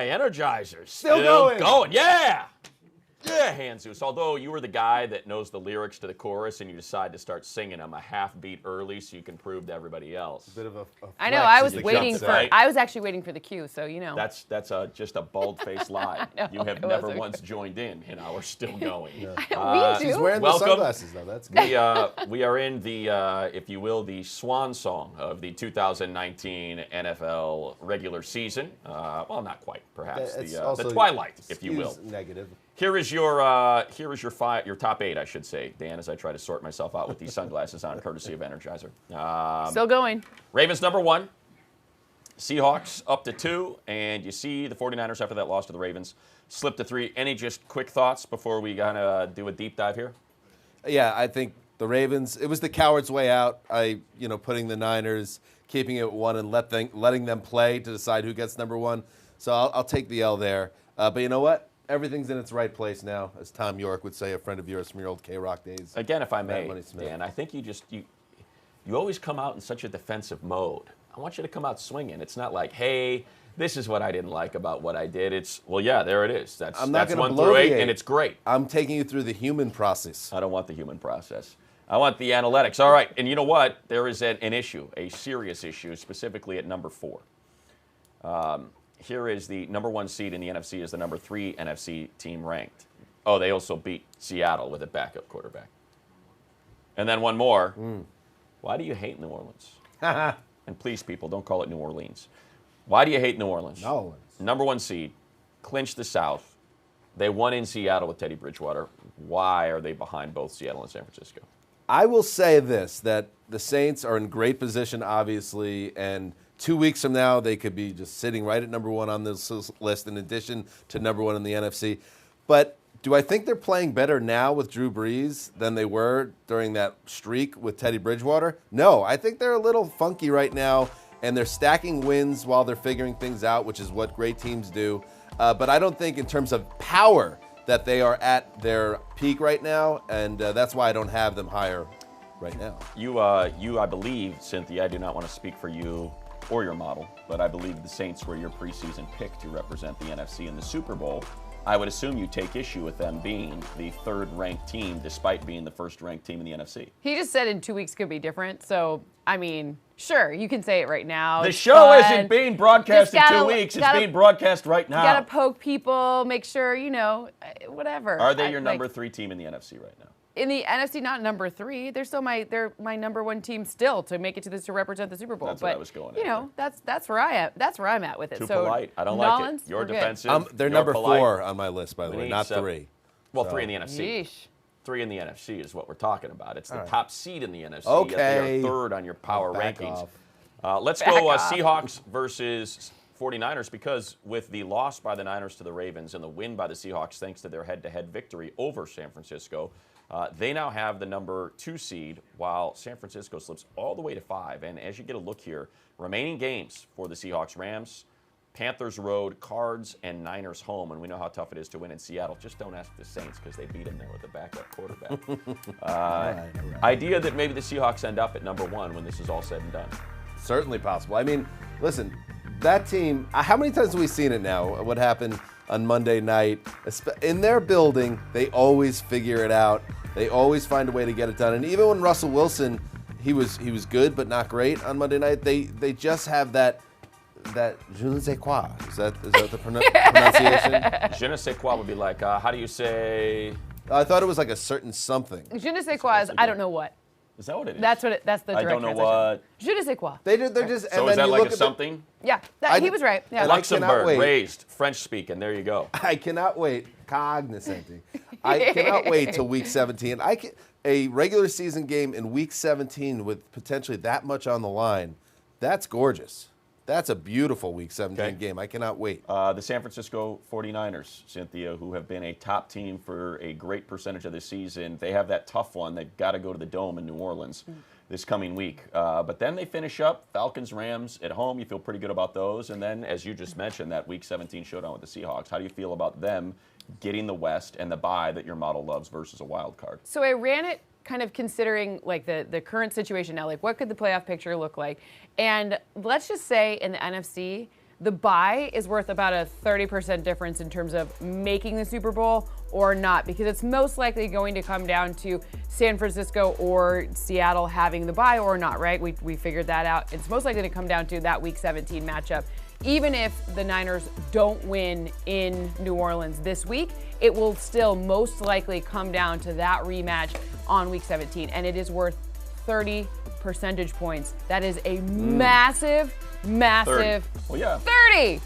my Energizer. Still going. Yeah. Yeah, Hanzus. Although you were the guy that knows the lyrics to the chorus and you decide to start singing them a half beat early so you can prove to everybody else. Bit of a I know. I was waiting for. Right? I was actually waiting for the cue, so you know. That's just a bald-faced lie. You have never once joined in, and we're still going. Yeah. We do. She's wearing the sunglasses though. That's good. We are in the, if you will, the swan song of the 2019 NFL regular season. Well, not quite, perhaps the twilight, if you will. Negative. Here is your top 8, I should say, Dan, as I try to sort myself out with these sunglasses on, courtesy of Energizer. Still going. Ravens number 1, Seahawks up to 2, and you see the 49ers after that loss to the Ravens slip to 3. Any just quick thoughts before we gonna do a deep dive here? Yeah, I think the Ravens. It was the coward's way out. Putting the Niners, keeping it at 1, and letting them play to decide who gets number 1. So I'll take the L there. But you know what? Everything's in its right place now, as Tom York would say, a friend of yours from your old K-Rock days. Again, if I may, Dan, I think you always come out in such a defensive mode. I want you to come out swinging. It's not like, hey, this is what I didn't like about what I did. It's, well, yeah, there it is. That's 1 through 8, and it's great. I'm taking you through the human process. I don't want the human process. I want the analytics. All right, and you know what? There is an issue, a serious issue, specifically at number 4. Here is the number 1 seed in the NFC is the number 3 NFC team ranked. Oh, they also beat Seattle with a backup quarterback. And then one more. Why do you hate New Orleans? And please, people, don't call it New Orleans. Why do you hate New Orleans? New Orleans. Number 1 seed, clinched the South. They won in Seattle with Teddy Bridgewater. Why are they behind both Seattle and San Francisco? I will say this, that the Saints are in great position, obviously, and 2 weeks from now, they could be just sitting right at number 1 on this list in addition to number 1 in the NFC. But do I think they're playing better now with Drew Brees than they were during that streak with Teddy Bridgewater? No, I think they're a little funky right now, and they're stacking wins while they're figuring things out, which is what great teams do. But I don't think in terms of power that they are at their peak right now, and that's why I don't have them higher right now. You, I believe, Cynthia, I do not want to speak for you or your model, but I believe the Saints were your preseason pick to represent the NFC in the Super Bowl. I would assume you take issue with them being the 3rd-ranked team, despite being the 1st-ranked team in the NFC. He just said in 2 weeks could be different, so, I mean, sure, you can say it right now. The show isn't being broadcast in 2 weeks. It's being broadcast right now. You got to poke people, make sure, whatever. Are they your number 3 team in the NFC right now? In the NFC, not number 3. They're my number 1 team still to make it to represent the Super Bowl. That's what I was going at. That's where I am. That's where I'm at with it. Too so polite. I don't Nollins, like it. You're defensive. They're number polite. 4 on my list, by the way, not 3. Well, 3 in the NFC. Yeesh. 3 in the NFC is what we're talking about. It's the top seed in the NFC. Okay. Yet they are 3rd on your power Back rankings. off. Let's go Seahawks versus 49ers, because with the loss by the Niners to the Ravens and the win by the Seahawks thanks to their head-to-head victory over San Francisco, they now have the number 2 seed, while San Francisco slips all the way to 5. And as you get a look here, remaining games for the Seahawks: Rams, Panthers road, Cards, and Niners home. And we know how tough it is to win in Seattle. Just don't ask the Saints, because they beat them there with a backup quarterback. Right. Idea that maybe the Seahawks end up at number 1 when this is all said and done. Certainly possible. I mean, listen, that team, how many times have we seen it now? What happened on Monday night? In their building, they always figure it out. They always find a way to get it done. And even when Russell Wilson, he was good but not great on Monday night, they just have that je ne sais quoi. Is that the pronunciation? Je ne sais quoi would be like, how do you say? I thought it was like a certain something. Je ne sais quoi is I don't know what. Is that what it is? That's the direct I don't know translation. what. Je ne sais quoi. They're just. So and is then that you like look a at something? Yeah, he was right. Yeah. Luxembourg, wait. raised, French speaking. There you go. I cannot wait. Cognizant. I cannot wait till Week 17. A regular season game in Week 17 with potentially that much on the line. That's gorgeous. That's a beautiful Week 17 game. I cannot wait. The San Francisco 49ers, Cynthia, who have been a top team for a great percentage of the season, they have that tough one. They've got to go to the Dome in New Orleans this coming week. But then they finish up Falcons, Rams at home. You feel pretty good about those. And then, as you just mentioned, that Week 17 showdown with the Seahawks. How do you feel about them getting the West and the bye that your model loves versus a wild card? So I ran it kind of considering like the current situation now, like what could the playoff picture look like? And let's just say in the NFC, the bye is worth about a 30% difference in terms of making the Super Bowl or not, because it's most likely going to come down to San Francisco or Seattle having the bye or not, right? We figured that out. It's most likely to come down to that Week 17 matchup. Even if the Niners don't win in New Orleans this week, it will still most likely come down to that rematch on Week 17, and it is worth 30 percentage points. That is a massive 30. Well, yeah. 30!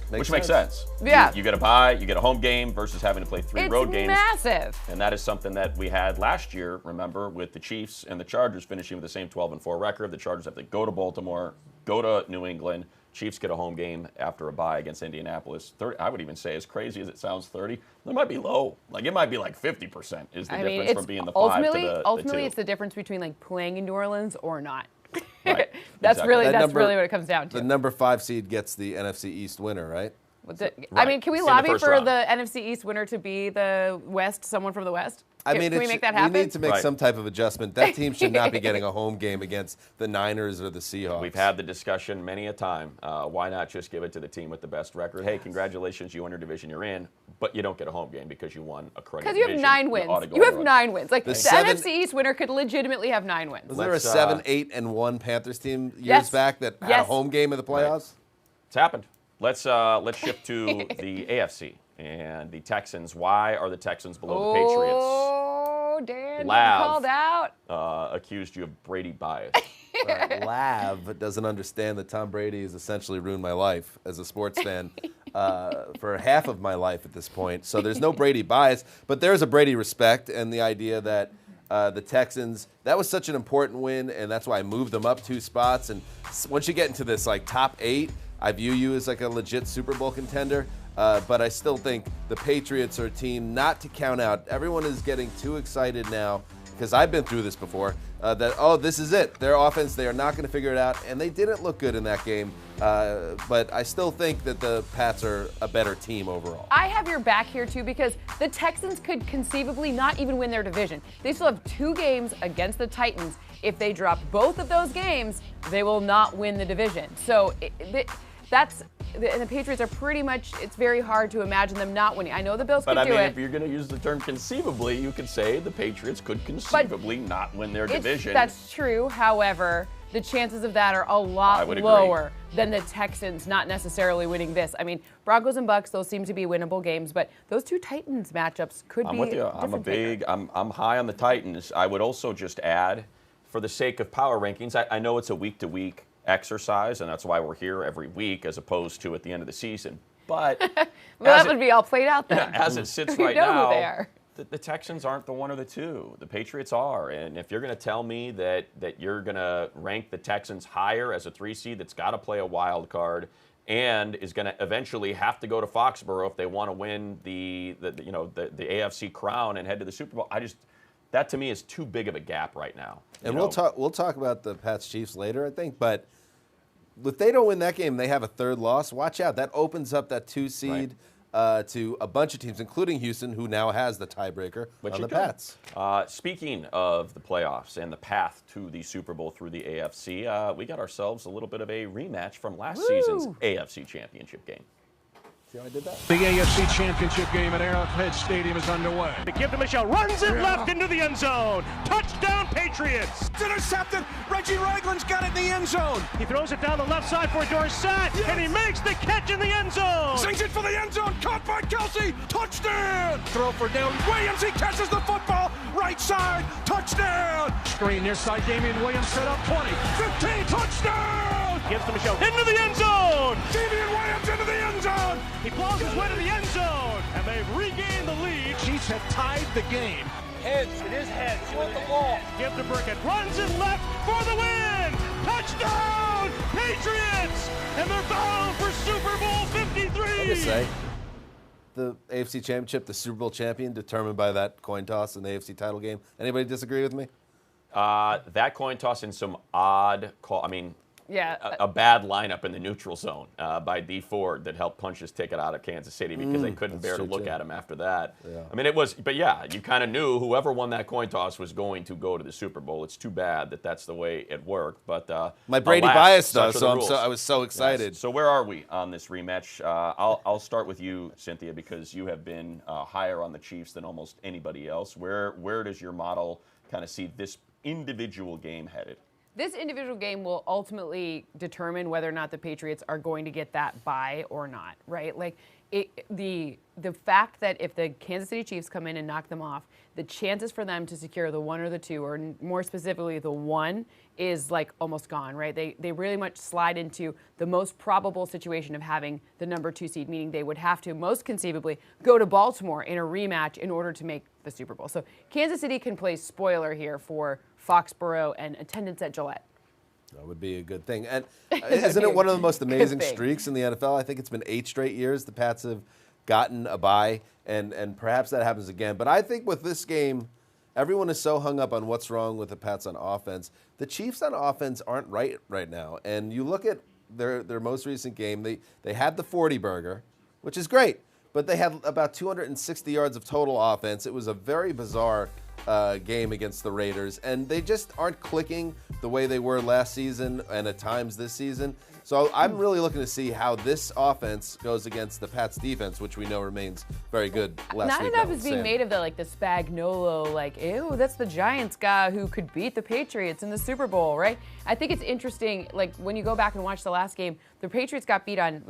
Which makes sense. Yeah. You get a bye, you get a home game versus having to play 3 road games. It's massive. And that is something that we had last year, remember, with the Chiefs and the Chargers finishing with the same 12-4 record. The Chargers have to go to Baltimore, go to New England. Chiefs get a home game after a bye against Indianapolis. 30, I would even say, as crazy as it sounds, 30. It might be low. Like, it might be like 50% is the difference from being the 5 to the Ultimately, 2. it's the difference between like playing in New Orleans or not. Right. That's Exactly. really what it comes down to. The number 5 seed gets the NFC East winner, right? I mean, can we In the lobby first for round. the NFC East winner to be the West, someone from the West? Can we make that happen? We need to make Right. some type of adjustment. That team should not be getting a home game against the Niners or the Seahawks. We've had the discussion many a time. Why not just give it to the team with the best record? Hey, congratulations, you won your division you're in, but you don't get a home game because you won a cruddy Because you have division. 9 wins. ought to go You have on a run. 9 wins. Like the seven- NFC East winner could legitimately have 9 wins. Was there a Let's, 7-8-1 Panthers team years Yes. back that had a Yes. home game in the playoffs? It's happened. Let's shift to the AFC and the Texans. Why are the Texans below the Patriots? Oh, Dan, Lav. called out. Accused you of Brady bias. Lav doesn't understand that Tom Brady has essentially ruined my life as a sports fan for half of my life at this point. So there's no Brady bias, but there's a Brady respect and the idea that the Texans, that was such an important win, and that's why I moved them up 2 spots. And once you get into this like top 8, I view you as like a legit Super Bowl contender. But I still think the Patriots are a team not to count out. Everyone is getting too excited now because I've been through this before, this is it. Their offense, they are not going to figure it out, and they didn't look good in that game. But I still think that the Pats are a better team overall. I have your back here, too, because the Texans could conceivably not even win their division. They still have 2 games against the Titans. If they drop both of those games, they will not win the division. So and the Patriots are pretty much, it's very hard to imagine them not winning. I know the Bills could do it. But I mean, if you're going to use the term conceivably, you could say the Patriots could conceivably not win their division. That's true. However, the chances of that are a lot would lower than the Texans not necessarily winning this. I mean, Broncos and Bucks, those seem to be winnable games, but those 2 Titans matchups could I'm be with you. I'm high on the Titans. I would also just add, for the sake of power rankings, I know it's a week-to-week exercise, and that's why we're here every week as opposed to at the end of the season. But that would be all played out then. as it sits We right know now, who they are. the Texans aren't the 1 or the 2. The Patriots are. And if you're going to tell me that you're going to rank the Texans higher as a 3 seed that's got to play a wild card and is going to eventually have to go to Foxborough if they want to win the AFC crown and head to the Super Bowl, that to me is too big of a gap right now. And we'll talk about the Pats Chiefs later, I think, but if they don't win that game, they have a 3rd loss. Watch out. That opens up that 2 seed to a bunch of teams, including Houston, who now has the tiebreaker on the Pats. Speaking of the playoffs and the path to the Super Bowl through the AFC, we got ourselves a little bit of a rematch from last season's AFC Championship game. See how I did that? The AFC Championship game at Arrowhead Stadium is underway. The give to Michelle, runs it left into the end zone. Touchdown, Patriots. It's intercepted. Reggie Ragland's got it in the end zone. He throws it down the left side for Dorsett, and he makes the catch in the end zone. Sings it for the end zone. Caught by Kelsey. Touchdown. Throw for down. Williams, he catches the football. Right side. Touchdown. Screen near side, Damian Williams set up 20. 15. Touchdown. Gives to Michelle into the end zone. Damian Williams into the end zone. He blows his way to the end zone, and they've regained the lead. Chiefs have tied the game. Heads. It is heads. You want the ball. Give to Burkett. Runs it left for the win. Touchdown, Patriots. And they're bound for Super Bowl 53. I'll just say, the AFC Championship, the Super Bowl champion, determined by that coin toss in the AFC title game. Anybody disagree with me? That coin toss in some odd call. I mean, a bad lineup in the neutral zone by D Ford that helped punch his ticket out of Kansas City because they couldn't bear to look at him after that. Yeah. I mean, it was, but yeah, you kind of knew whoever won that coin toss was going to go to the Super Bowl. It's too bad that that's the way it worked. But my Brady bias, though, so I was so excited. Yes. So where are we on this rematch? I'll start with you, Cynthia, because you have been higher on the Chiefs than almost anybody else. Where does your model kind of see this individual game headed? This individual game will ultimately determine whether or not the Patriots are going to get that bye or not, right? Like the fact that if the Kansas City Chiefs come in and knock them off, the chances for them to secure the 1 or the 2, or more specifically the 1, is like almost gone, right? They really much slide into the most probable situation of having the number 2 seed, meaning they would have to most conceivably go to Baltimore in a rematch in order to make the Super Bowl. So Kansas City can play spoiler here for Foxborough and attendance at Gillette. That would be a good thing. And isn't it one of the most amazing streaks in the NFL? I think it's been 8 straight years the Pats have gotten a bye, and perhaps that happens again. But I think with this game, everyone is so hung up on what's wrong with the Pats on offense. The Chiefs on offense aren't right now. And you look at their most recent game, they had the 40 burger, which is great, but they had about 260 yards of total offense. It was a very bizarre game against the Raiders, and they just aren't clicking the way they were last season and at times this season. So I'm really looking to see how this offense goes against the Pats defense, which we know remains very good last week. Not enough is being made of the Spagnuolo, ew, that's the Giants guy who could beat the Patriots in the Super Bowl, right? I think it's interesting, when you go back and watch the last game, the Patriots got beat on,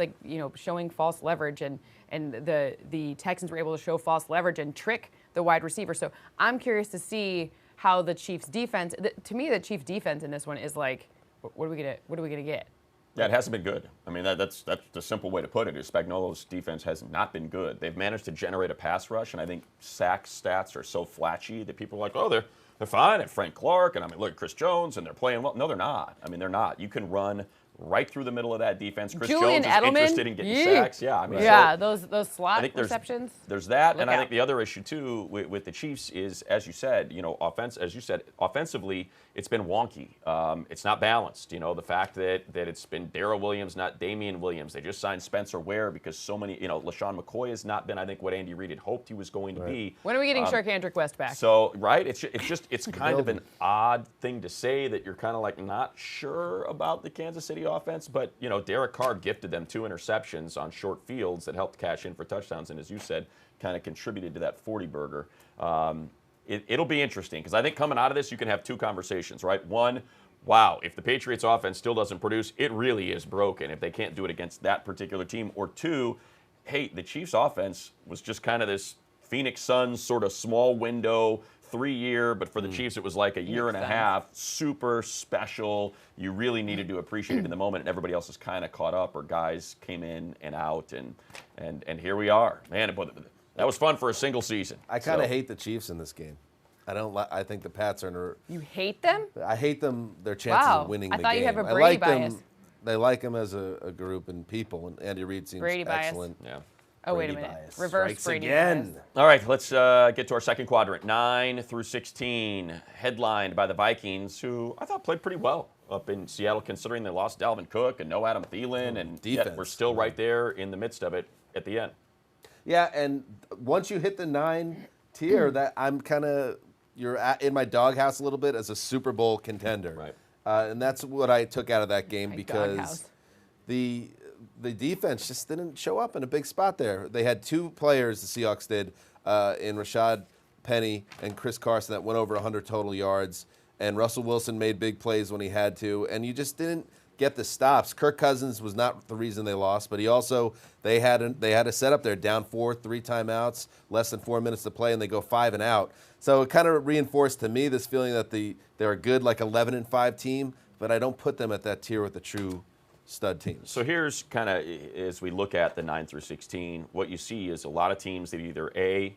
showing false leverage, and the Texans were able to show false leverage and trick the wide receiver. So I'm curious to see how the Chiefs defense, to me, the Chiefs defense in this one is what are we gonna get? Yeah, it hasn't been good. I mean, that's the simple way to put it. Is Spagnuolo's defense has not been good. They've managed to generate a pass rush, and I think sack stats are so flashy that people are like, oh, they're fine. And Frank Clark, and I mean, look at Chris Jones, and they're playing well. No, they're not. I mean, they're not. You can run right through the middle of that defense. Chris Julian Jones is interested in getting sacks. Yeah, I mean, those slot receptions. There's that, and I think the other issue too with the Chiefs is, as you said, offensively, it's been wonky. It's not balanced. The fact that it's been Darrell Williams, not Damian Williams. They just signed Spencer Ware because so many, LaShawn McCoy has not been, I think, what Andy Reid had hoped he was going to be. When are we getting Sharkhandrick West back? So, right, it's kind of an odd thing to say that you're kind of not sure about the Kansas City offense, but Derek Carr gifted them 2 interceptions on short fields that helped cash in for touchdowns, and as you said, kind of contributed to that 40 burger. It'll be interesting because I think coming out of this, you can have 2 conversations, right? One, wow, if the Patriots offense still doesn't produce, it really is broken if they can't do it against that particular team. Or 2, hey, the Chiefs offense was just kind of this Phoenix Suns sort of small window, 3-year, but for the Chiefs it was like a year and a half, super special. You really needed to appreciate it in the moment, and everybody else is kind of caught up, or guys came in and out, and here we are. Man, that was fun for a single season. I kind of hate the Chiefs in this game. I think the Pats are. You hate them? I hate them. Their chances of winning the game. I thought you have a Brady bias. They like them as a group and people, and Andy Reid seems Brady excellent. Bias. Yeah. Oh, wait a minute. Bias. Reverse Strikes Brady again. bias. All right, let's get to our second quadrant, 9 through 16, headlined by the Vikings, who I thought played pretty well up in Seattle, considering they lost Dalvin Cook and no Adam Thielen, and yet we're still right there in the midst of it at the end. Yeah, and once you hit the 9 tier, that I'm kind of in my doghouse a little bit as a Super Bowl contender. Right. And that's what I took out of that game because the defense just didn't show up in a big spot there. They had 2 players, the Seahawks did, in Rashad Penny and Chris Carson, that went over 100 total yards. And Russell Wilson made big plays when he had to. And you just didn't get the stops. Kirk Cousins was not the reason they lost, but they had a setup there, down 4, 3 timeouts, less than 4 minutes to play, and they go 5 and out. So it kind of reinforced to me this feeling that they're a good 11-5 team, but I don't put them at that tier with the true stud teams. So here's kind of, as we look at the 9 through 16, what you see is a lot of teams that either A,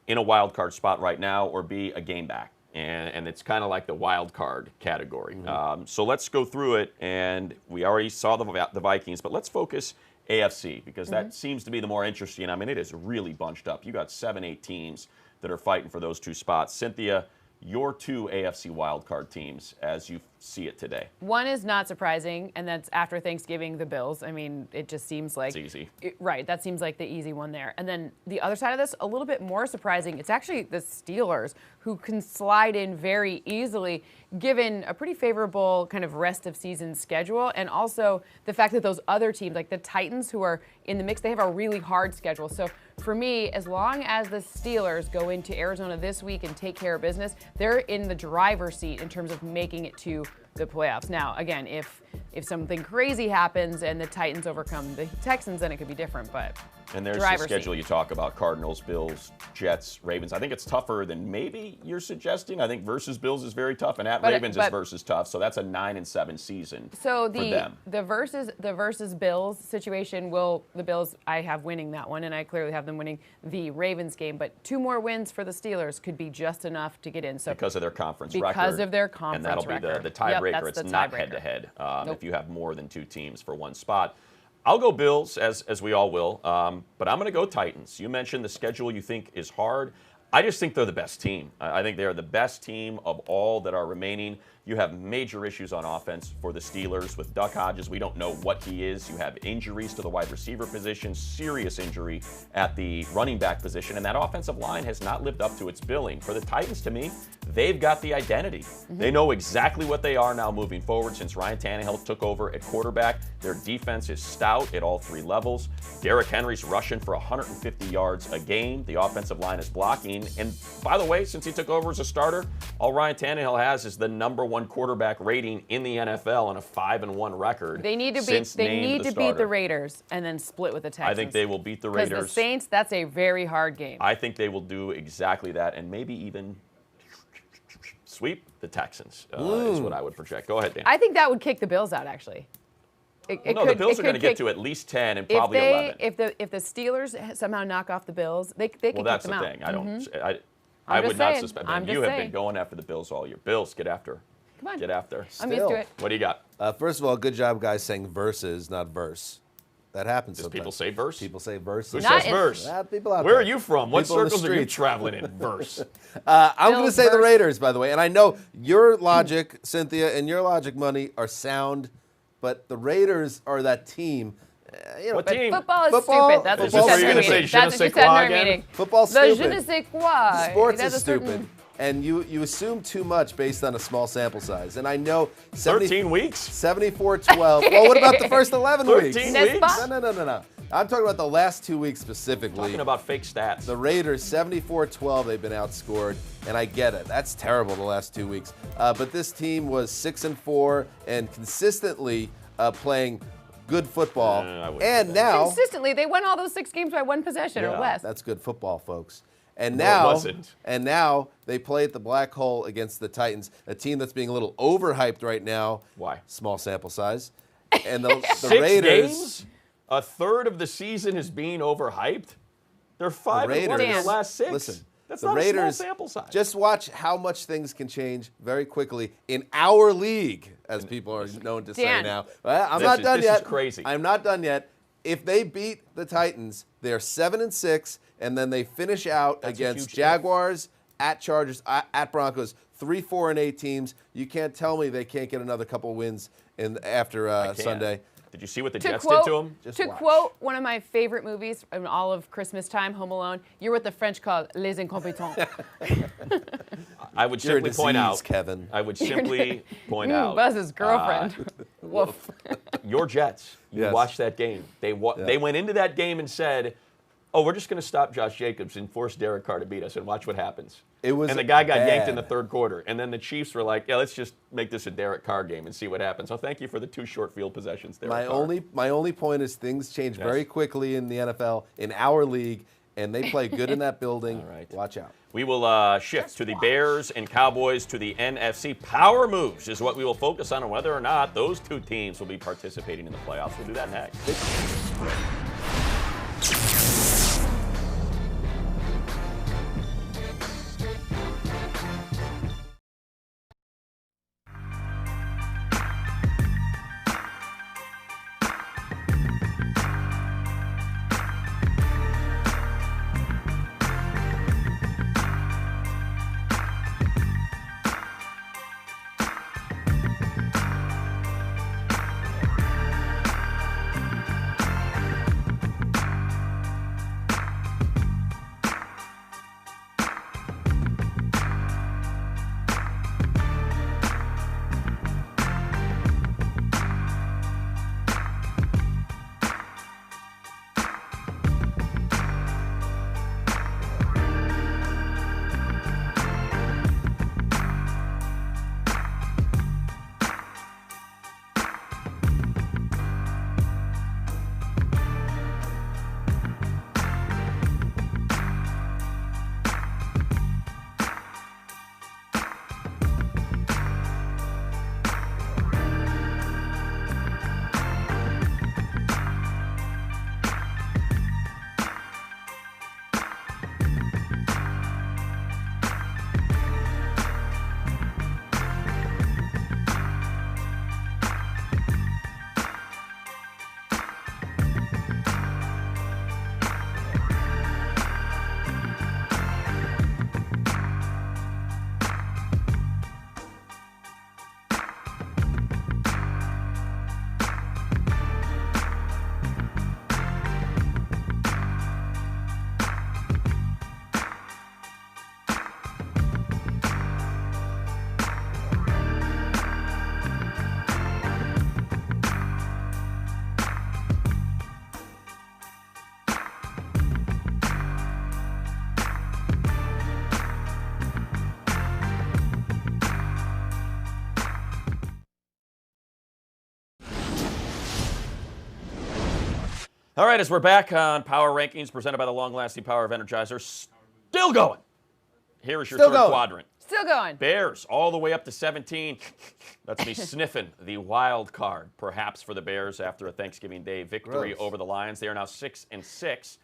in a wild card spot right now, or B, a game back. And it's kind of like the wild card category. Mm-hmm. So let's go through it, and we already saw the Vikings, but let's focus AFC because that seems to be the more interesting. I mean, it is really bunched up. You got 7, 8 teams that are fighting for those 2 spots. Cynthia, your two AFC wildcard teams as you see it today? One is not surprising, and that's after Thanksgiving, the Bills. I mean, it just seems like... It's easy. Right, that seems like the easy one there. And then the other side of this, a little bit more surprising, it's actually the Steelers, who can slide in very easily, given a pretty favorable kind of rest of season schedule, and also the fact that those other teams, like the Titans, who are in the mix, they have a really hard schedule. So for me, as long as the Steelers go into Arizona this week and take care of business, they're in the driver's seat in terms of making it to the playoffs. Now, again, if something crazy happens and the Titans overcome the Texans, then it could be different, but and there's the schedule you talk about: Cardinals, Bills, Jets, Ravens. I think it's tougher than maybe you're suggesting. I think versus Bills is very tough, and Ravens is versus tough. So that's a 9-7 season so for them. The versus Bills situation, the Bills, I have winning that one, and I clearly have them winning the Ravens game. But 2 more wins for the Steelers could be just enough to get in. So because of their conference record. Because of their conference record. And that'll be the tiebreaker. Yep, it's not head-to-head Nope. if you have more than 2 teams for one spot. I'll go Bills, as we all will, but I'm going to go Titans. You mentioned the schedule you think is hard. I just think they're the best team. I think they're the best team of all that are remaining. You have major issues on offense for the Steelers with Duck Hodges. We don't know what he is. You have injuries to the wide receiver position, serious injury at the running back position, and that offensive line has not lived up to its billing. For the Titans, to me, they've got the identity. Mm-hmm. They know exactly what they are now moving forward since Ryan Tannehill took over at quarterback. Their defense is stout at all 3 levels. Derrick Henry's rushing for 150 yards a game. The offensive line is blocking. And by the way, since he took over as a starter, all Ryan Tannehill has is the #1 quarterback rating in the NFL on a 5-1 record. They need to beat the Raiders and then split with the Texans. I think they will beat the Raiders. Because the Saints, that's a very hard game. I think they will do exactly that, and maybe even sweep the Texans is what I would project. Go ahead, Dan. I think that would kick the Bills out, actually. The Bills are going to get to at least 10 and probably 11. If the Steelers somehow knock off the Bills, they can kick them out. Well, that's the thing. I would not suspect that. You have been going after the Bills all year. Bills, get after. Come on. Get after. I'm used to it. What do you got? First of all, good job, guys, saying versus, not verse. That happens sometimes. People say verse? People say verse. Who says verse? People out Where there. are you from? What People circles are you traveling in? Verse. I'm going to say the Raiders, by the way. And I know your logic, Cynthia, and your logic, Money, are sound, but the Raiders are that team. What team? Football is stupid. That's what you said in our meeting. That's what you said in our meeting. Football's stupid. The je ne sais quoi. Sports is stupid. And you assume too much based on a small sample size. And I know 13 weeks? 74-12. Well, what about the first 11 weeks? 13 weeks? No. I'm talking about the last 2 weeks specifically. Talking about fake stats. The Raiders, 74-12, they've been outscored, and I get it. That's terrible the last 2 weeks. But this team was 6-4 and consistently playing good football. And now consistently, they won all those 6 games by 1 possession or less. That's good football, folks. And now they play at the Black Hole against the Titans, a team that's being a little overhyped right now. Why? Small sample size. And the 6 Raiders. Games? A third of the season is being overhyped? They're 5-1 in their last 6. Listen, that's the not Raiders, a small sample size. Just watch how much things can change very quickly in our league, as people are known to say now. I'm not done yet. This is crazy. I'm not done yet. If they beat the Titans, they're 7-6, and then they finish out against Jaguars, at Chargers, at Broncos, 3-4-8 teams. You can't tell me they can't get another couple wins after Sunday. Did you see what the Jets did to them? To quote one of my favorite movies in all of Christmas time, Home Alone, you're what the French call les incompetents. I would simply point out, Kevin. I would simply point out. Buzz's girlfriend. Woof. Your Jets. You watched that game. They went into that game and said, "Oh, we're just going to stop Josh Jacobs and force Derek Carr to beat us, and watch what happens." And the guy got yanked in the third quarter. And then the Chiefs were like, "Yeah, let's just make this a Derek Carr game and see what happens." So thank you for the 2 short field possessions there. My only point is things change very quickly in the NFL, in our league, and they play good in that building. All right. Watch out. We will shift to the Bears and Cowboys to the NFC. Power moves is what we will focus on, and whether or not those 2 teams will be participating in the playoffs. We'll do that next. All right, as we're back on Power Rankings presented by the long-lasting power of Energizer, still going. Here is your third quadrant. Still going. Bears all the way up to 17. That's me sniffing the wild card, perhaps for the Bears after a Thanksgiving Day victory over the Lions. They are now 6-6.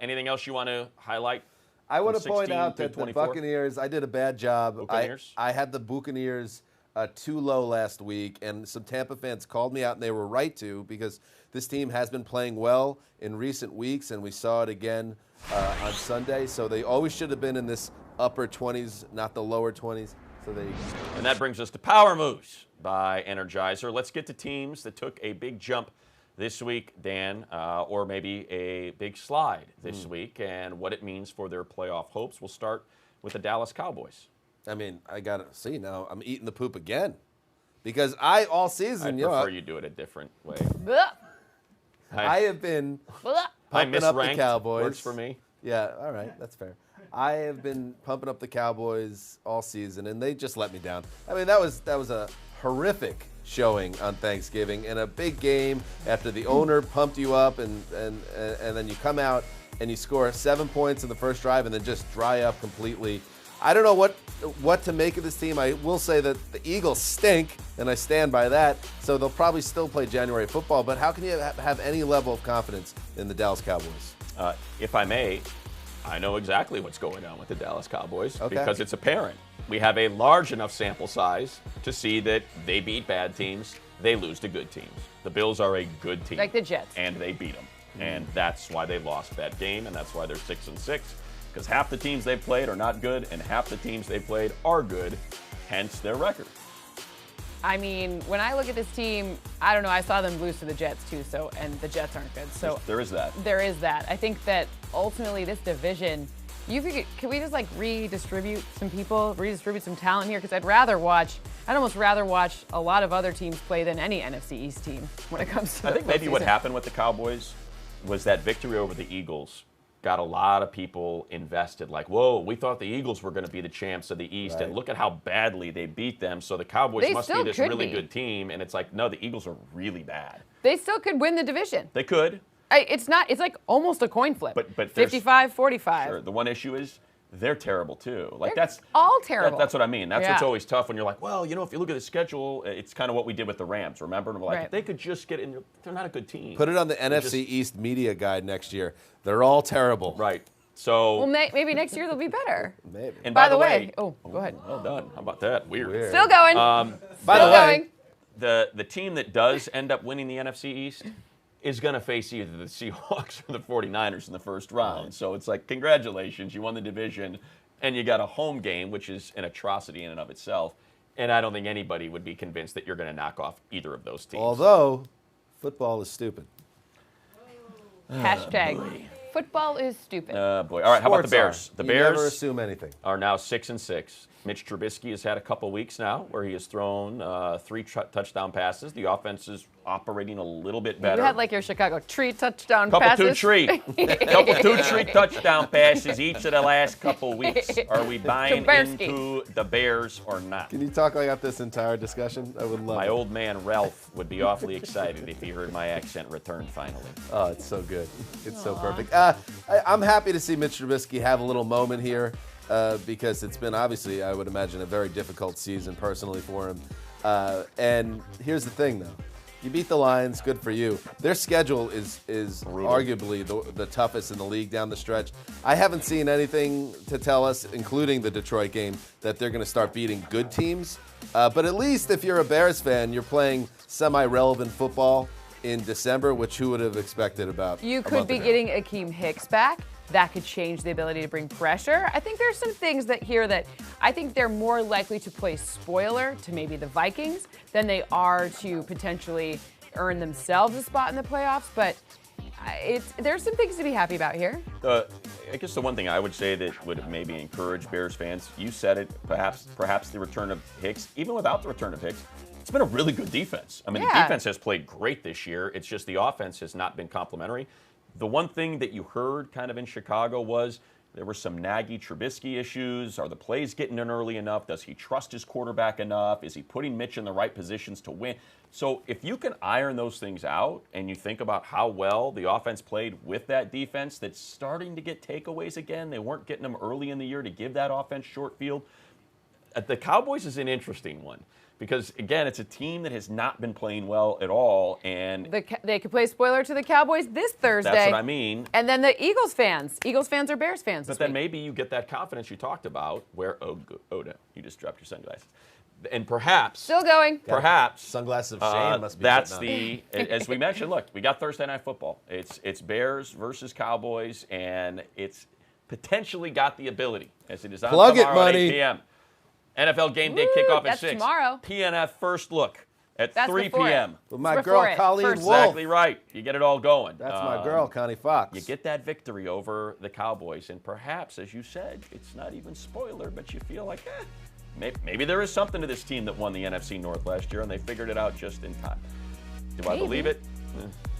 Anything else you want to highlight? I want to point out that 24? the Buccaneers, I did a bad job. Buccaneers? I had the Buccaneers too low last week, and some Tampa fans called me out, and they were right to, because this team has been playing well in recent weeks, and we saw it again on Sunday. So they always should have been in this upper 20s, not the lower 20s. So they. And that brings us to Power Moves by Energizer. Let's get to teams that took a big jump this week, Dan, or maybe a big slide this week, and what it means for their playoff hopes. We'll start with the Dallas Cowboys. I mean, I got to see now. I'm eating the poop again. Because all season, I prefer you do it a different way. Blah, I have been blah. pumping up the misranked. Cowboys. Works for me. Yeah, all right, that's fair. I have been pumping up the Cowboys all season, and they just let me down. I mean, that was a horrific showing on Thanksgiving and a big game after the owner pumped you up, and then you come out and you score 7 points in the first drive and then just dry up completely. I don't know what to make of this team. I will say that the Eagles stink, and I stand by that. So they'll probably still play January football. But how can you have any level of confidence in the Dallas Cowboys? If I may, I know exactly what's going on with the Dallas Cowboys Okay. because it's apparent. We have a large enough sample size to see that they beat bad teams, they lose to good teams. The Bills are a good team. Like the Jets. And they beat them. And that's why they lost that game, and that's why they're 6-6. Because half the teams they've played are not good, and half the teams they played are good, hence their record. I mean, when I look at this team, I don't know. I saw them lose to the Jets too, and the Jets aren't good. So There is that. There is that. I think that ultimately this division, can we just like redistribute some people, redistribute some talent here? Because I'd almost rather watch a lot of other teams play than any NFC East team when it comes to. I think maybe what postseason. happened with the Cowboys was that victory over the Eagles got a lot of people invested. Like, whoa, we thought the Eagles were going to be the champs of the East, and look at how badly they beat them. So the Cowboys They must be still this could really be. good team. And it's like, no, the Eagles are really bad. They still could win the division. They could. It's like almost a coin flip. But there's- 55-45. Sure. The one issue is they're terrible too. Like They're that's all terrible. That's what I mean. That's Yeah. what's always tough when you're like, well, if you look at the schedule, it's kind of what we did with the Rams. Remember? And we're like, Right. if they could just get in, they're not a good team. Put it on the NFC East media guide next year. They're all terrible. Right. So. Well, maybe next year they'll be better. Maybe. And By the way, go ahead. Well done. How about that? Weird. Still going. By the Still way, going. The team that does end up winning the NFC East is going to face either the Seahawks or the 49ers in the first round. So it's like, congratulations, you won the division, and you got a home game, which is an atrocity in and of itself. And I don't think anybody would be convinced that you're going to knock off either of those teams. although football is stupid. Hashtag football is stupid. Boy. All right, how about the Sports Bears? The You never Bears assume anything. are now 6-6. Mitch Trubisky has had a couple weeks now where he has thrown 3 touchdown passes. The offense is operating a little bit better. You had like your Chicago tree touchdown Couple passes. two tree touchdown passes each of the last couple weeks. Are we buying Trubisky. into the Bears or not? Can you talk like this entire discussion? I would love My it. old man Ralph would be awfully excited if he heard my accent return finally. Oh, it's so good. It's so perfect. I'm happy to see Mitch Trubisky have a little moment here because it's been obviously, I would imagine, a very difficult season personally for him. And here's the thing, though. You beat the Lions, good for you. Their schedule is arguably the toughest in the league down the stretch. I haven't seen anything to tell us, including the Detroit game, that they're going to start beating good teams. But at least if you're a Bears fan, you're playing semi-relevant football in December, which who would have expected about You a could month be ago. getting Akeem Hicks back. That could change the ability to bring pressure. I think there's some things that I think they're more likely to play spoiler to maybe the Vikings than they are to potentially earn themselves a spot in the playoffs. But there's some things to be happy about here. I guess the one thing I would say that would maybe encourage Bears fans, you said it, perhaps the return of Hicks, even without the return of Hicks, it's been a really good defense. I mean, the Yeah. defense has played great this year. It's just the offense has not been complimentary. The one thing that you heard kind of in Chicago was There were some Nagy Trubisky issues. Are the plays getting in early enough? Does he trust his quarterback enough? Is he putting Mitch in the right positions to win? So if you can iron those things out and you think about how well the offense played with that defense that's starting to get takeaways again, they weren't getting them early in the year to give that offense short field. The Cowboys is an interesting one because, again, it's a team that has not been playing well at all. And they could play spoiler to the Cowboys this Thursday. That's what I mean. And then the Eagles fans are Bears fans. But then maybe you get that confidence you talked about where, no, you just dropped your sunglasses. And perhaps. Still going. Perhaps. Sunglasses of shame must be. That's as we mentioned, look, we got Thursday Night Football. It's Bears versus Cowboys, and it's potentially got the ability, as it is on Plug tomorrow it, at money. 8 p.m. NFL Game Day kickoff at 6. That's tomorrow. PNF First Look at That's 3 before it. p.m. With my It's girl, before it. Colleen First. Wolf. Exactly right. You get it all going. That's my girl, Connie Fox. You get that victory over the Cowboys, and perhaps, as you said, it's not even spoiler, but you feel like, maybe there is something to this team that won the NFC North last year, and they figured it out just in time. Do I believe it?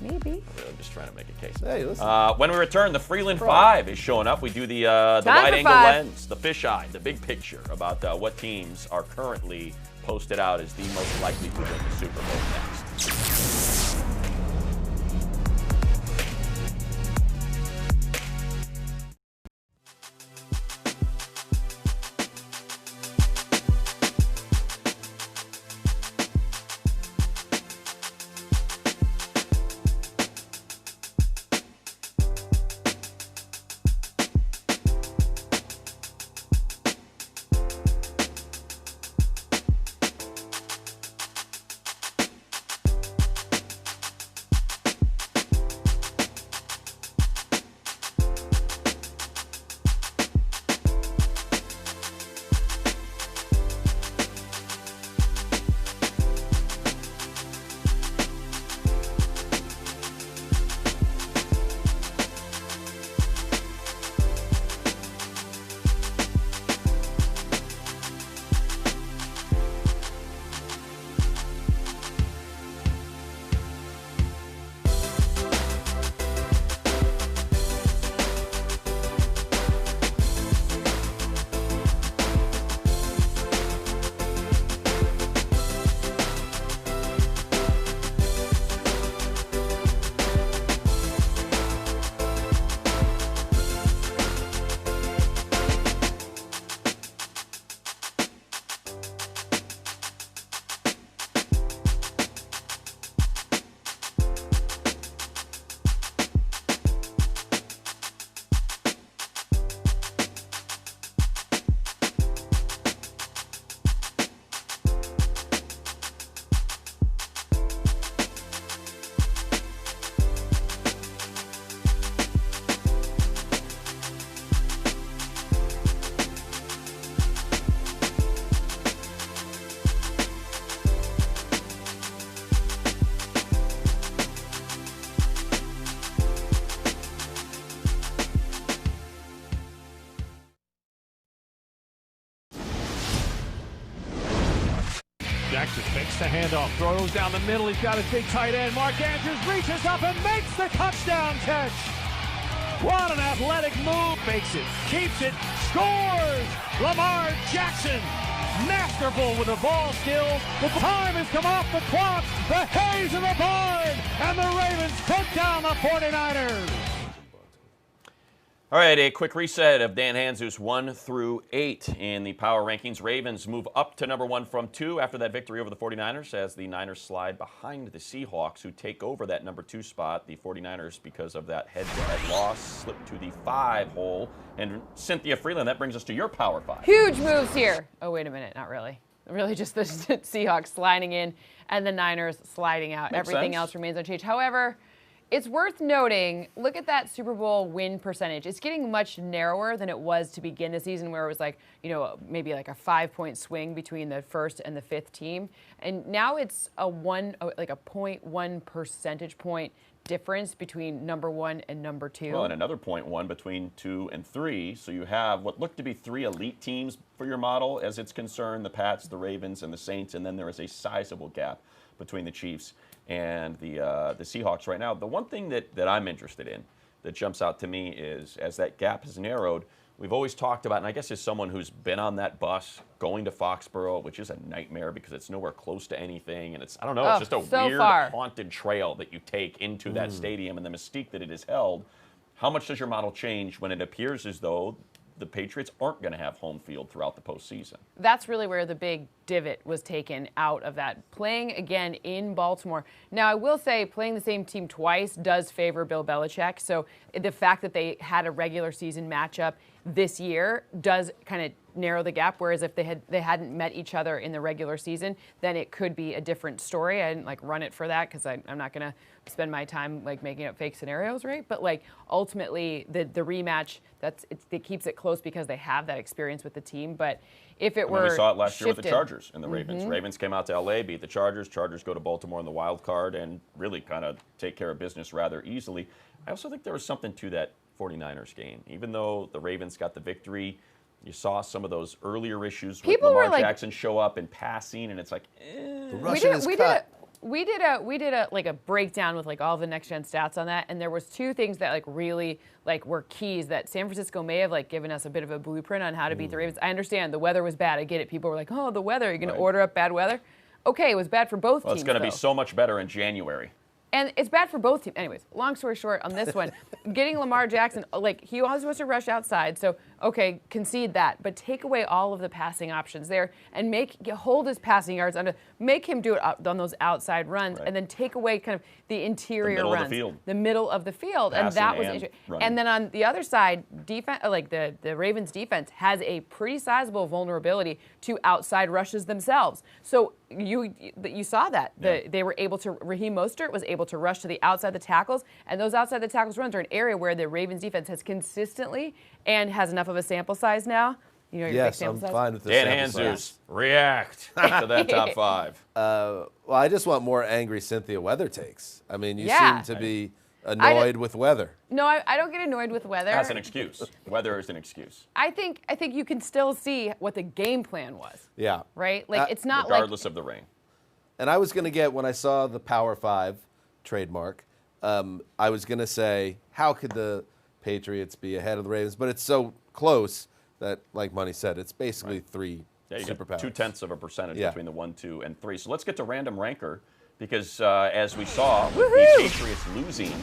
Maybe. I'm just trying to make a case. Hey, listen. When we return, the Freeland 5 is showing up. We do the wide-angle lens, the fisheye, the big picture about what teams are currently posted out as the most likely to win the Super Bowl next. Jackson fakes the handoff, throws down the middle. He's got his big tight end. Mark Andrews reaches up and makes the touchdown catch. What an athletic move. Makes it, keeps it, scores! Lamar Jackson, masterful with the ball skills. The time has come off the clock. The hay's in the barn, and the Ravens put down the 49ers. All right, a quick reset of Dan Hanzus 1 through 8 in the power rankings. Ravens move up to number 1 from 2 after that victory over the 49ers as the Niners slide behind the Seahawks, who take over that number 2 spot. The 49ers, because of that head-to-head loss, slip to the 5 hole. And Cynthia Freeland, that brings us to your power 5. Huge moves here. Oh, wait a minute. Not really. Really just the Seahawks sliding in and the Niners sliding out. Makes Everything sense. else remains unchanged. However, it's worth noting, look at that Super Bowl win percentage. It's getting much narrower than it was to begin the season, where it was like, maybe like a 5-point swing between the first and the 5th team. And now it's a 0.1 percentage point difference between number 1 and number 2. Well, and another 0.1 between 2 and 3. So you have what look to be 3 elite teams for your model as it's concerned, the Pats, the Ravens, and the Saints. And then there is a sizable gap between the Chiefs and the Seahawks right now. The one thing that I'm interested in that jumps out to me is, as that gap has narrowed, we've always talked about, and I guess as someone who's been on that bus going to Foxborough, which is a nightmare because it's nowhere close to anything, and it's, I don't know, it's just a so weird far. haunted trail that you take into that stadium and the mystique that it has held. How much does your model change when it appears as though the Patriots aren't going to have home field throughout the postseason? That's really where the big divot was taken out of that. Playing again in Baltimore. Now, I will say playing the same team twice does favor Bill Belichick. So the fact that they had a regular season matchup this year does kind of narrow the gap. Whereas if they hadn't met each other in the regular season, then it could be a different story. I didn't run it for that because I'm not going to spend my time making up fake scenarios, right? But ultimately the rematch it keeps it close because they have that experience with the team. But if it were we saw it last year with the shifted- Chargers and the Ravens. Ravens came out to LA, beat the Chargers. Chargers go to Baltimore in the wild card and really kind of take care of business rather easily. I also think there was something to that 49ers game. Even though the Ravens got the victory, you saw some of those earlier issues with People were Lamar Jackson show up in passing, and it's like, The Russian is cut. We did a breakdown with all the next gen stats on that, and there was two things that really were keys that San Francisco may have given us a bit of a blueprint on how to beat the Ravens. I understand the weather was bad. I get it. People were like, "Oh, the weather. You're going to order up bad weather." Okay, it was bad for both teams. it's going to be though. so much better in January. And it's bad for both teams. Anyways, long story short on this one, getting Lamar Jackson, he always wants to rush outside. So, okay, concede that. But take away all of the passing options there and hold his passing yards under. Make him do it on those outside runs, and then take away kind of the interior runs. The middle of the field. And that was Passing interesting. running. And then on the other side, defense, the Ravens defense has a pretty sizable vulnerability to outside rushes themselves. So you saw that. They were able to, Raheem Mostert was able to rush to the outside the tackles, and those outside the tackles runs are an area where the Ravens defense has consistently and has enough of a sample size now. You know, your big Yes, sample I'm size? fine with the Dan sample size. Hanzus, react to that top five. Well, I just want more angry Cynthia Weather takes. I mean, you Yeah. seem to be annoyed with weather. No, I don't get annoyed with weather. That's an excuse. Weather is an excuse. I think you can still see what the game plan was, Yeah. right? It's not Regardless of the rain. And I was going to get, when I saw the Power 5 trademark, I was going to say, how could the Patriots be ahead of the Ravens? But it's so close that, like Money said, it's basically three Yeah, you superpowers. got 0.2% Yeah. between the 1, 2, and 3. So let's get to random ranker because as we saw with the Patriots losing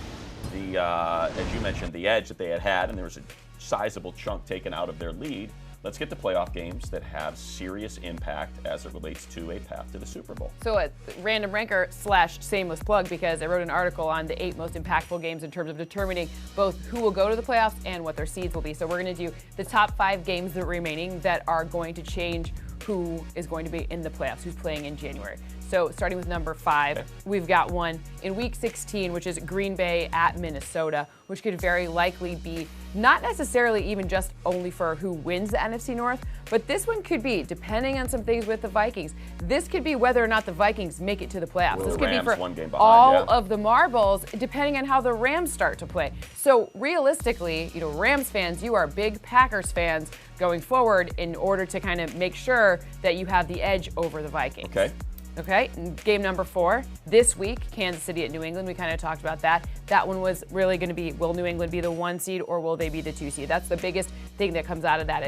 the, as you mentioned, the edge that they had, and there was a sizable chunk taken out of their lead. Let's get to playoff games that have serious impact as it relates to a path to the Super Bowl. So a random ranker / shameless plug, because I wrote an article on the 8 most impactful games in terms of determining both who will go to the playoffs and what their seeds will be. So we're going to do the top 5 games that are remaining that are going to change who is going to be in the playoffs, who's playing in January. So starting with number 5, we've got one in Week 16, which is Green Bay at Minnesota, which could very likely be not necessarily even just only for who wins the NFC North, but this one could be, depending on some things with the Vikings, this could be whether or not the Vikings make it to the playoffs. Well, this the could Rams be for one game behind, all yeah. of the marbles, depending on how the Rams start to play. So realistically, Rams fans, you are big Packers fans going forward in order to kind of make sure that you have the edge over the Vikings. Okay, game number 4, this week, Kansas City at New England. We kind of talked about that. That one was really going to be, will New England be the 1 seed or will they be the 2 seed? That's the biggest thing that comes out of that.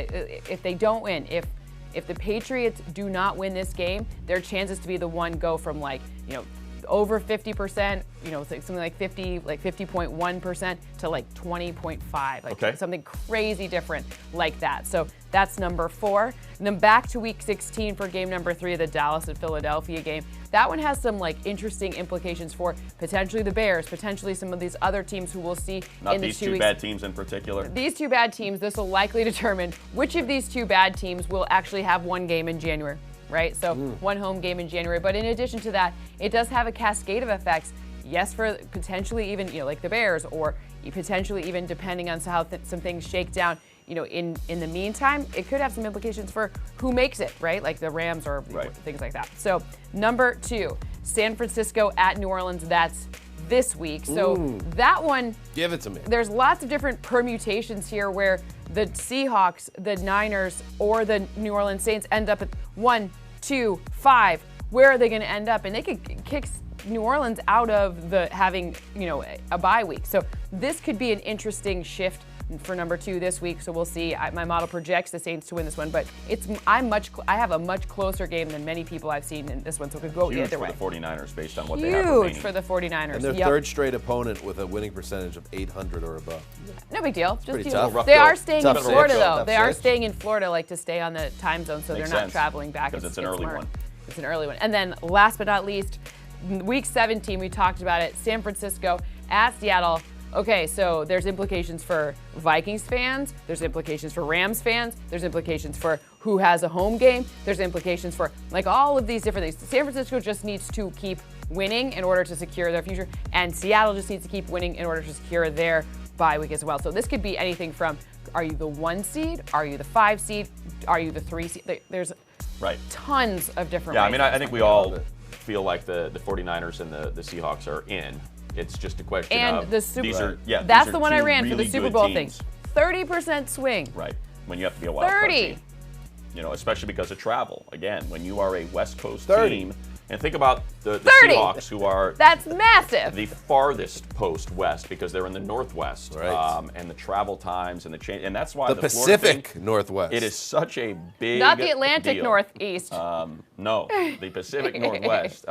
If they don't win, if the Patriots do not win this game, their chances to be the 1 go from over 50%, something like 50.1% to 20.5, something crazy different like that. So that's number 4. And then back to Week 16 for game number 3, the Dallas and Philadelphia game. That one has some interesting implications for potentially the Bears, potentially some of these other teams who we'll see in the 2 weeks. Not these two bad teams in particular. These 2 bad teams, this will likely determine which of these 2 bad teams will actually have 1 game in January. Right? So 1 home game in January. But in addition to that, it does have a cascade of effects. Yes, for potentially even, like the Bears, or potentially even depending on how some things shake down, in the meantime, it could have some implications for who makes it, right? Like the Rams or things like that. So number 2, San Francisco at New Orleans. That's this week. So that one, give it to me. There's lots of different permutations here where the Seahawks, the Niners, or the New Orleans Saints end up at 1, 2, 5. Where are they going to end up? And they could kick New Orleans out of having a bye week. So this could be an interesting shift for number 2 this week. So we'll see. My model projects the Saints to win this one, but I have a much closer game than many people I've seen in this one, so it could go either way. Huge for the 49ers based on what they have remaining. Huge for the 49ers. And their third straight opponent with a winning percentage of 800 or above. No big deal. Just pretty tough. They are staying in Tough Florida, stretch. though. Tough They are stretch. staying in Florida, like to stay on the time zone, so Makes they're not sense, traveling back. because it's an early smart. one. It's an early one. And then last but not least, Week 17, we talked about it, San Francisco at Seattle. Okay, so there's implications for Vikings fans, there's implications for Rams fans, there's implications for who has a home game, there's implications for like all of these different things. San Francisco just needs to keep winning in order to secure their future, and Seattle just needs to keep winning in order to secure their bye week as well. So this could be anything from, are you the 1 seed? Are you the 5 seed? Are you the 3 seed? There's tons of different ways. I mean, I think we all feel like the 49ers and the Seahawks are in. It's just a question of the Super Bowl. That's the one I ran for the Super Bowl thing. 30% swing. Right. When you have to be a wild card 30. team. You know, especially because of travel. Again, when you are a West Coast 30. team, and think about the 30. Seahawks, who are That's massive. the farthest post west because they're in the Northwest, Right. And the travel times and the change, and that's why The the Florida Pacific thing, Northwest. it is such a big Not the Atlantic deal. Northeast. No, the Pacific Northwest.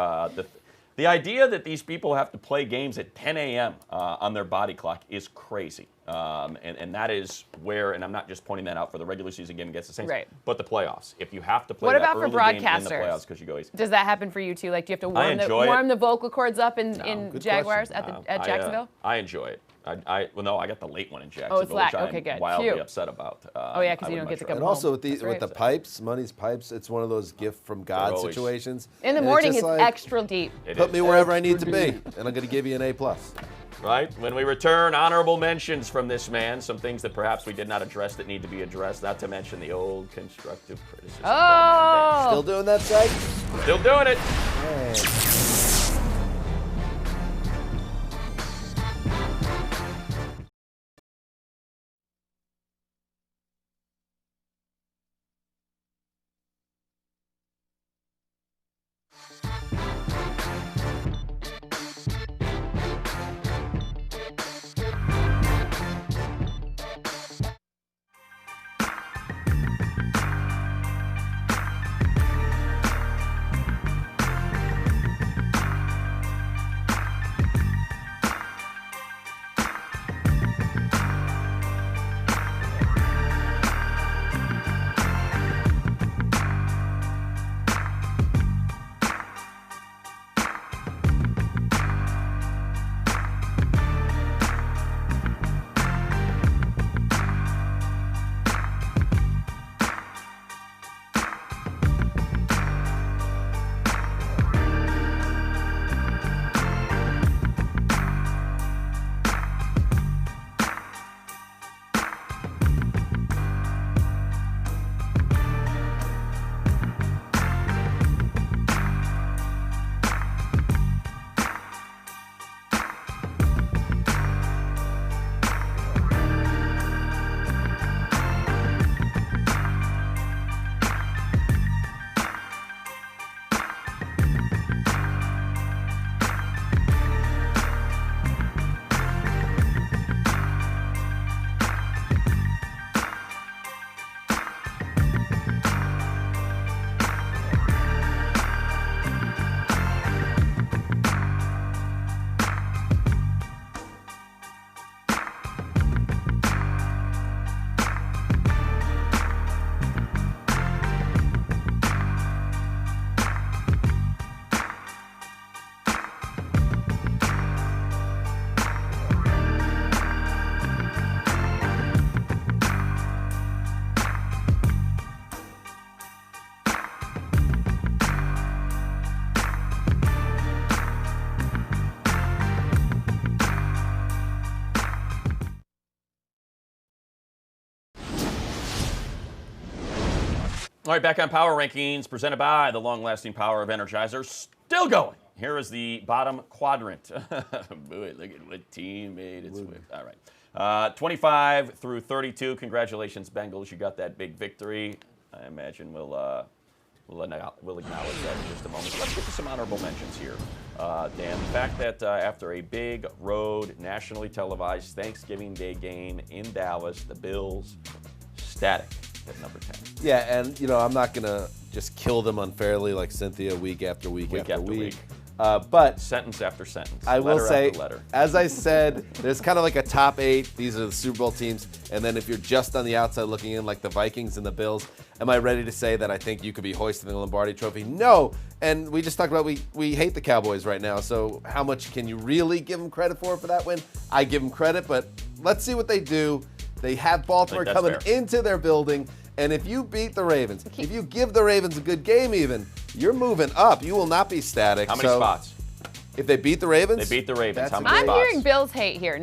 The idea that these people have to play games at 10 a.m. On their body clock is crazy. And that is where, and I'm not just pointing that out for the regular season game against the Saints, Right. but the playoffs. If you have to play What that about for early game in the broadcasters? playoffs because you go easy. Does that happen for you too? Like, do you have to enjoy warm it. the vocal cords up in good Jaguars question. at Jacksonville? I enjoy it. I got the late one in Jacksonville, slack. which I'm Okay, good. wildly Phew. upset about. Oh, yeah, 'cause I you would don't get much to rather- come And home. also with That's with the right. pipes, Money's pipes, it's one of those gift from God always- situations. In the And morning, just it's like, extra deep. It Put is. me wherever I need to be, and I'm going to give you an A+. Right? When we return, honorable mentions from this man, some things that perhaps we did not address that need to be addressed, not to mention the old constructive criticism. Oh! Still doing that, Sykes? Still doing it. All right, back on Power Rankings, presented by the long-lasting power of Energizer. Still going. Here is the bottom quadrant. Boy, look at what team made its whip. All right. 25 through 32. Congratulations, Bengals. You got that big victory. I imagine we'll We'll acknowledge that in just a moment. Let's get to some honorable mentions here. Dan, the fact that after a big road, nationally televised Thanksgiving Day game in Dallas, the Bills static at number 10. Yeah, and I'm not gonna just kill them unfairly like Cynthia week after week. But sentence after sentence. I will say, letter. as I said, there's kind of like a top 8. These are the Super Bowl teams. And then if you're just on the outside looking in, like the Vikings and the Bills, am I ready to say that I think you could be hoisting the Lombardi Trophy? No. And we just talked about we hate the Cowboys right now. So how much can you really give them credit for that win? I give them credit, but let's see what they do. They have Baltimore coming into their building. And if you beat the Ravens, if you give the Ravens a good game even, you're moving up. You will not be static. How many spots? If they beat the Ravens? They beat the Ravens. How many I'm spots? hearing Bills hate here.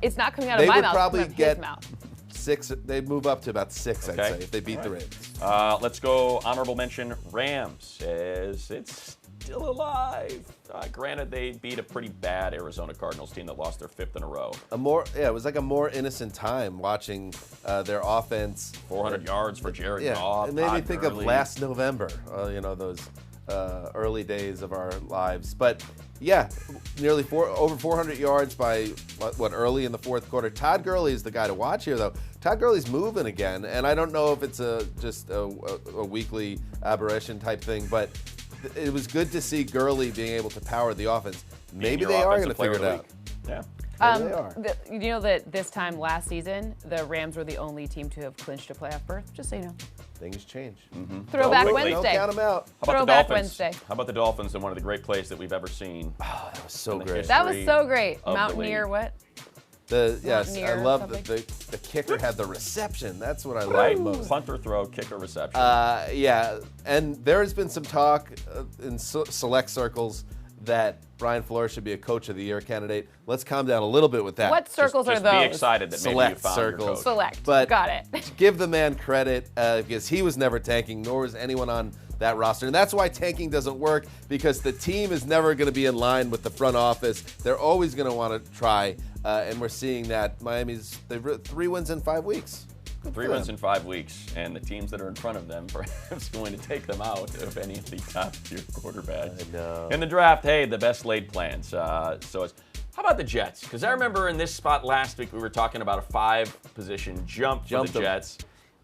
It's not coming out of my mouth. They would probably get his mouth. 6. They'd move up to about 6, I'd say, if they beat the Ravens. Let's go honorable mention. Rams, as it's still alive. Granted, they beat a pretty bad Arizona Cardinals team that lost their 5th in a row. It was like a more innocent time watching their offense. 400 yards for Jared Goff. It made me think of last November, those early days of our lives. But yeah, nearly over 400 yards by early in the fourth quarter. Todd Gurley is the guy to watch here, though. Todd Gurley's moving again, and I don't know if it's just a weekly aberration type thing, but it was good to see Gurley being able to power the offense. Maybe they are going to figure it out. Yeah. They are. You know that this time last season, the Rams were the only team to have clinched a playoff berth? Just so you know. Things change. Throwback Wednesday. Don't count them out. How about Throwback the Dolphins? Wednesday. How about the Dolphins in one of the great plays that we've ever seen? Oh, that was so great. That was so great. of the Mountaineer, league. what? Yes, I Mountaineer love something. the kicker had the reception. That's what I love Right, most. punter throw, kicker reception. Yeah, and there has been some talk in select circles that Brian Flores should be a Coach of the Year candidate. Let's calm down a little bit with that. What circles are Just those? be excited that maybe you Select found circles. your coach. Select. But Got it. give the man credit because he was never tanking, nor was anyone on that roster. And that's why tanking doesn't work, because the team is never going to be in line with the front office. They're always going to want to try, and we're seeing that. They've 3 wins in 5 weeks. Good 3 for wins them. in 5 weeks, and the teams that are in front of them perhaps going to take them out of any of the top-tier quarterbacks. I know. In the draft, hey, the best laid plans. How about the Jets? Because I remember in this spot last week we were talking about a 5-position jump for the Jets.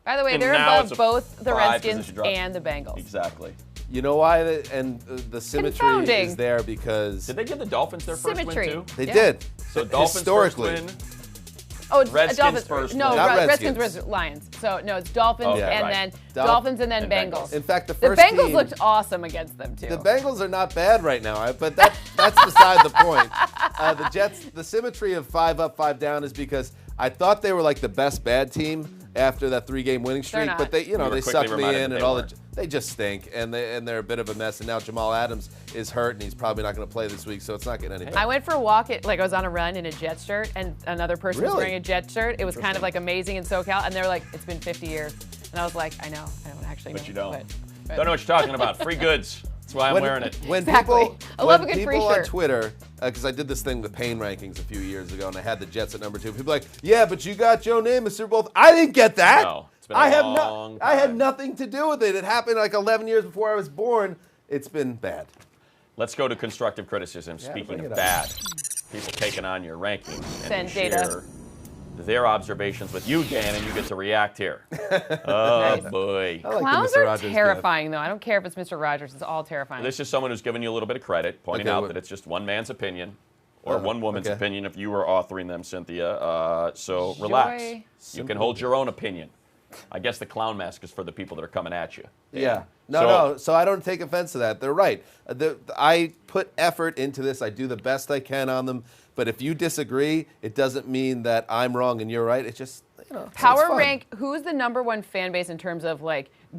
By the way, And they're now above it's a both the 5 Redskins position drop. and the Bengals. Exactly. You know why? The symmetry Confounding. is there because Did they give the Dolphins their first Symmetry. win too? they Yeah. did. So Dolphins historically. first win. Oh, it's Redskins Dolphins first. No, Not Redskins Redskins. versus Lions. So no, it's Dolphins Okay, and right. then Dolph- Dolphins and then and Bengals. Bengals. In fact, the The first Bengals team, looked awesome against them too. the Bengals are not bad right now, but that's beside the point. The Jets, the symmetry of 5 up, 5 down is because I thought they were like the best bad team after that 3-game winning streak, not. but they, were they quickly sucked me reminded in that and they all weren't. they just stink and they're a bit of a mess. And now Jamal Adams is hurt and he's probably not going to play this week, so it's not getting any better. I went for a walk, I was on a run in a Jets shirt, and another person was Really? wearing a Jets shirt. It was kind of like amazing in SoCal, and they were like, it's been 50 years. And I was like, I know, I don't actually know. But you don't. but- Don't know what you're talking about. Free goods. That's why I'm wearing it. When Exactly. people, I love when a good free people on shirt. Twitter, because I did this thing with pain rankings a few years ago, and I had the Jets at number 2. People are like, yeah, but you got Joe Namath Super Bowl. I didn't get that. No, it's been a long I had time. nothing to do with it. It happened like 11 years before I was born. It's been bad. Let's go to constructive criticism. Speaking bring of it up. bad, people taking on your rankings and Send they data. share their observations with you, Dan, and you get to react here. Oh, Nice. boy. I like the Clowns Mr. are Rogers terrifying, though. I don't care if it's Mr. Rogers. It's all terrifying. This is someone who's giving you a little bit of credit, pointing Okay, out what- that it's just one man's opinion or one woman's okay. opinion if you were authoring them, Cynthia. So relax. You can hold your own opinion. I guess the clown mask is for the people that are coming at you. Yeah. So- No. So I don't take offense to that. They're right. I put effort into this. I do the best I can on them. But if you disagree, it doesn't mean that I'm wrong and you're right. It's just, it's Power fun. rank, who's the #1 fan base in terms of,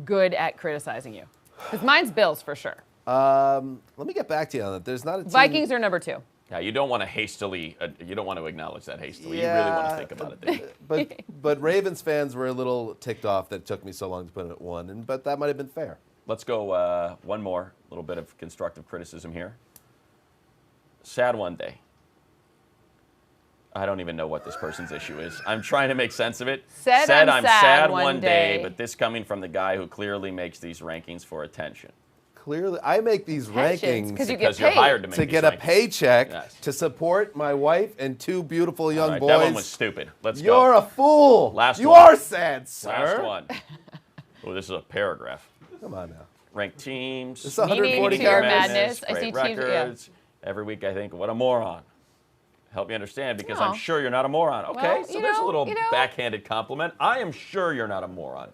good at criticizing you? Because mine's Bills, for sure. Let me get back to you on that. There's not a team. Vikings are #2. Yeah, you don't want to hastily, you don't want to acknowledge that hastily. You really want to think about it. Don't you? But Ravens fans were a little ticked off that it took me so long to put it at 1, but that might have been fair. Let's go one more, little bit of constructive criticism here. Sad one day. I don't even know what this person's issue is. I'm trying to make sense of it. Said I'm sad one day. but this coming from the guy who clearly makes these rankings for attention. Clearly, I make these Pensions, rankings because You're hired to make to these get a rankings. paycheck Yes. to support my wife and 2 beautiful young All right, boys. that one was stupid. Let's You're go. a fool. Last you one. are sad, sir. Last one. Oh, this is a paragraph. Come on now. Ranked teams. It's 140 Meaning to your characters. madness. I Great see teams- yeah. records. Every week I think, what a moron. Help me understand, because No. I'm sure you're not a moron. Okay, Well, so there's a little backhanded compliment. I am sure you're not a moron.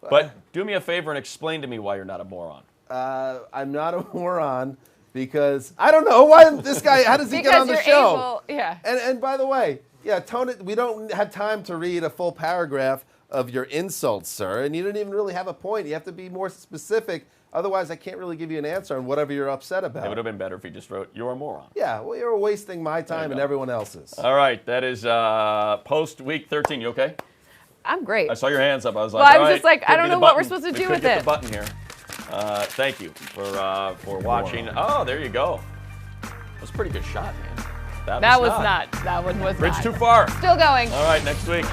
But do me a favor and explain to me why you're not a moron. I'm not a moron because I don't know why this guy. How does he get on the you're show? able, yeah. And by the way, yeah, tone it. We don't have time to read a full paragraph of your insults, sir. And you didn't even really have a point. You have to be more specific. Otherwise, I can't really give you an answer on whatever you're upset about. It would have been better if he just wrote, "You're a moron." Yeah, well, you're wasting my time and go. everyone else's. All right, that is post week 13. You okay? I'm great. I saw your hands up. I was like, Well, I all was right, just like, I could don't be the know what we're button. supposed to We do could with get it. the button here. Thank you for watching. Oh, there you go. That was a pretty good shot, man. That was not. That one was Bridge not. too far. Still going. All right, next week.